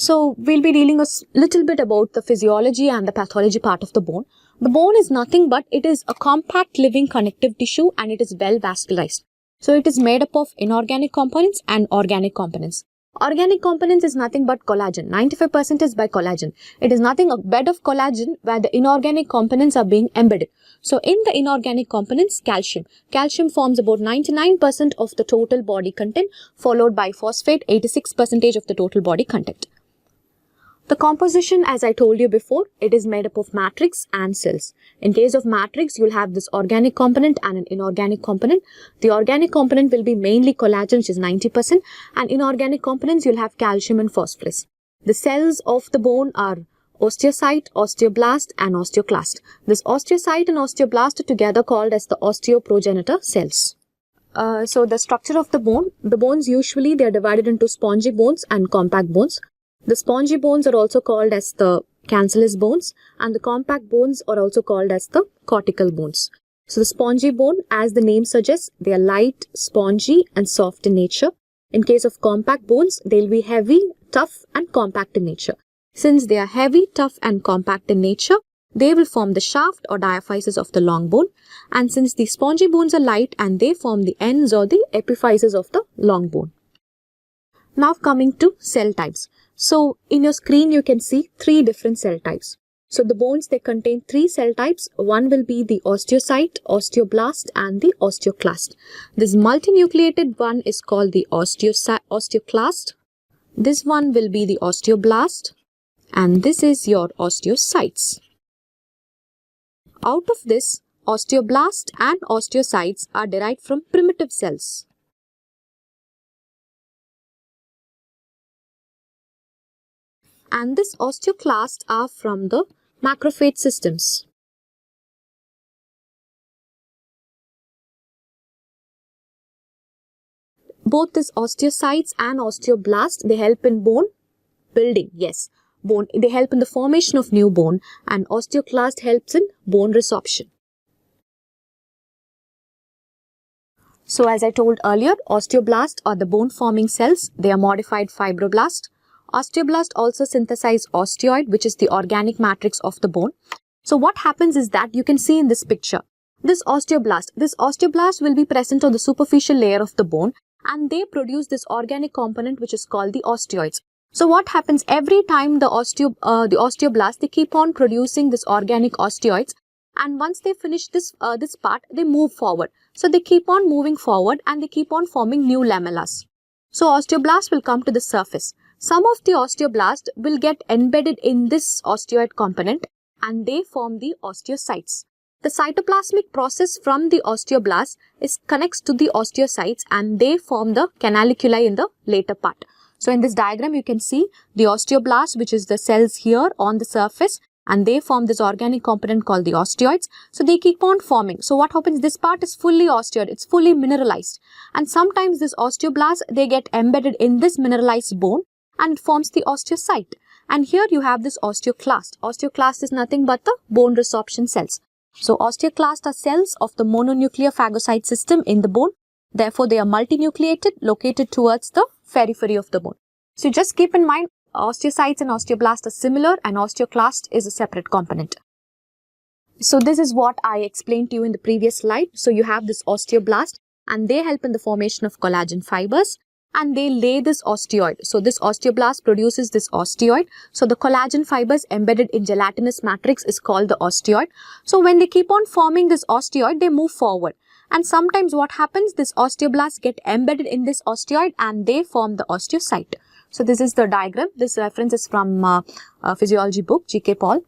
So we'll be dealing a little bit about the physiology and the pathology part of the bone. The bone is nothing but it is a compact living connective tissue and it is well vascularized. So it is made up of inorganic components and organic components. Organic components is nothing but collagen. 95% is by collagen. It is nothing a bed of collagen where the inorganic components are being embedded. So in the inorganic components, calcium. Calcium forms about 99% of the total body content, followed by phosphate, 86% of the total body content. The composition, as I told you before, it is made up of matrix and cells. In case of matrix, you'll have this organic component and an inorganic component. The organic component will be mainly collagen, which is 90%, and inorganic components, you'll have calcium and phosphorus. The cells of the bone are osteocyte, osteoblast, and osteoclast. This osteocyte and osteoblast are together called as the osteoprogenitor cells. So the structure of the bones usually they are divided into spongy bones and compact bones. The spongy bones are also called as the cancellous bones and the compact bones are also called as the cortical bones. So the spongy bone, as the name suggests, they are light, spongy and soft in nature. In case of compact bones, they'll be heavy, tough and compact in nature. Since they are heavy, tough and compact in nature, they will form the shaft or diaphysis of the long bone. And since the spongy bones are light and they form the ends or the epiphysis of the long bone. Now coming to cell types. So in your screen you can see 3 different cell types. So the bones they contain 3 cell types. One will be the osteocyte, osteoblast and the osteoclast. This multinucleated one is called the osteoclast. This one will be the osteoblast and this is your osteocytes. Out of this, osteoblast and osteocytes are derived from primitive cells. And this osteoclasts are from the macrophage systems. Both this osteocytes and osteoblasts, they help in bone building. Yes, they help in the formation of new bone and osteoclast helps in bone resorption. So as I told earlier, osteoblasts are the bone forming cells. They are modified fibroblast. Osteoblast also synthesize osteoid, which is the organic matrix of the bone. So what happens is that you can see in this picture, this osteoblast will be present on the superficial layer of the bone and they produce this organic component which is called the osteoids. So what happens every time the osteoblast, they keep on producing this organic osteoids and once they finish this part, they move forward. So they keep on moving forward and they keep on forming new lamellas. So osteoblast will come to the surface. Some of the osteoblast will get embedded in this osteoid component and they form the osteocytes. The cytoplasmic process from the osteoblast connects to the osteocytes and they form the canaliculi in the later part. So in this diagram you can see the osteoblast, which is the cells here on the surface, and they form this organic component called the osteoids. So they keep on forming. So what happens, this part is fully osteoid, it's fully mineralized, and sometimes this osteoblast they get embedded in this mineralized bone and forms the osteocyte. And here you have this osteoclast. Osteoclast is nothing but the bone resorption cells. So osteoclast are cells of the mononuclear phagocyte system in the bone. Therefore, they are multinucleated, located towards the periphery of the bone. So just keep in mind, osteocytes and osteoblast are similar and osteoclast is a separate component. So this is what I explained to you in the previous slide. So you have this osteoblast and they help in the formation of collagen fibers. And they lay this osteoid. So this osteoblast produces this osteoid. So the collagen fibers embedded in gelatinous matrix is called the osteoid. So when they keep on forming this osteoid, they move forward. And sometimes what happens, this osteoblast get embedded in this osteoid and they form the osteocyte. So this is the diagram. This reference is from a physiology book, G.K. Paul.